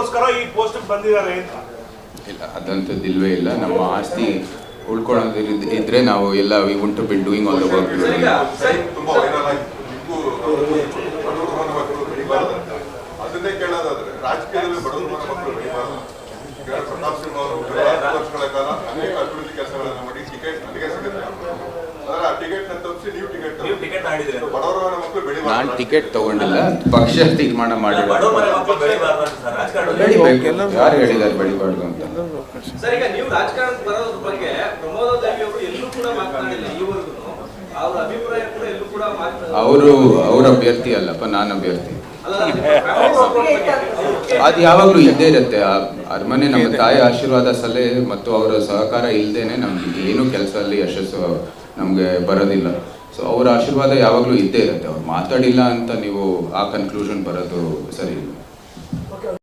ಅದಕ್ಕೋಸ್ಕರ ಈ ಪೋಸ್ಟ್ ಬಂದಿದ್ದಾರೆ ಅಂತ. ಇಲ್ಲ, ಅದಂತದಿಲ್ವೇ ಇಲ್ಲ. ನಮ್ಮ ಆಸ್ತಿ ಉಳ್ಕೊಳ್ಳೋದು ಇದ್ರೆ ನಾವು ಎಲ್ಲ we want to be doing all the work. ಅದನ್ನೇ ಕೇಳೋದಾದ್ರೆ ರಾಜಕೀಯದಲ್ಲಿ ಬಡವರ ಮಕ್ಕಳು ಬೆಳಿಬಾರದು. ಪ್ರತಾಪ್ ಸಿಂಹ ಅವರು ವರ್ಷಗಳ ಕಾಲ ಅನೇಕ ಅಭಿವೃದ್ಧಿ ಕೆಲಸಗಳನ್ನು ಮಾಡಿ ಟಿಕೆಟ್ ನನಗೆ ಸಿಗುತ್ತೆ. ಅದರ ಟಿಕೆಟ್ ತಪ್ಪಿಸಿ ನೀವು ಟಿಕೆಟ್ ಬಡವರ ಮಕ್ಕಳು ಬೆಳಿಬಾರದು. ನಾನು ಟಿಕೆಟ್ ತಗೊಂಡಿಲ್ಲ, ಪಕ್ಷ ತೀರ್ಮಾನ ಮಾಡಿಲ್ಲ. ಯಾರು ಹೇಳಿದ್ದಾರೆ ಬೆಳಿಬಾರ್ದು ಅಂತ? ಸರ್, ಈಗ ನೀವು ರಾಜಕಾರಣಕ್ಕೆ ಬರೋದ್ರ ಬಗ್ಗೆ ಪ್ರಮೋದ ದೇವಿ ಅವರು ಎಲ್ಲೂ ಕೂಡ ಮಾತನಾಡಿಲ್ಲ ಈವರೆಗೂ. ಅವರ ಅಭಿಪ್ರಾಯ ಕೂಡ ಎಲ್ಲೂ ಕೂಡ ಅವ್ರ ಅಭ್ಯರ್ಥಿ ಅಲ್ಲಪ್ಪ, ನಾನು ಅಭ್ಯರ್ಥಿ. ಅದು ಯಾವಾಗಲೂ ಇದ್ದೇ ಇರುತ್ತೆ. ಅರಮನೆ ನಮ್ಮ ತಾಯಿ ಆಶೀರ್ವಾದ ಸಲಹೆ ಮತ್ತು ಅವರ ಸಹಕಾರ ಇಲ್ಲದೇನೆ ನಮ್ಗೆ ಏನೂ ಕೆಲಸದಲ್ಲಿ ಯಶಸ್ಸು ನಮಗೆ ಬರೋದಿಲ್ಲ. ಸೊ ಅವರ ಆಶೀರ್ವಾದ ಯಾವಾಗಲೂ ಇದ್ದೇ ಇರುತ್ತೆ. ಅವ್ರು ಮಾತಾಡಿಲ್ಲ ಅಂತ ನೀವು ಆ ಕನ್ಕ್ಲೂಷನ್ ಬರೋದು ಸರಿ ಇಲ್ಲ.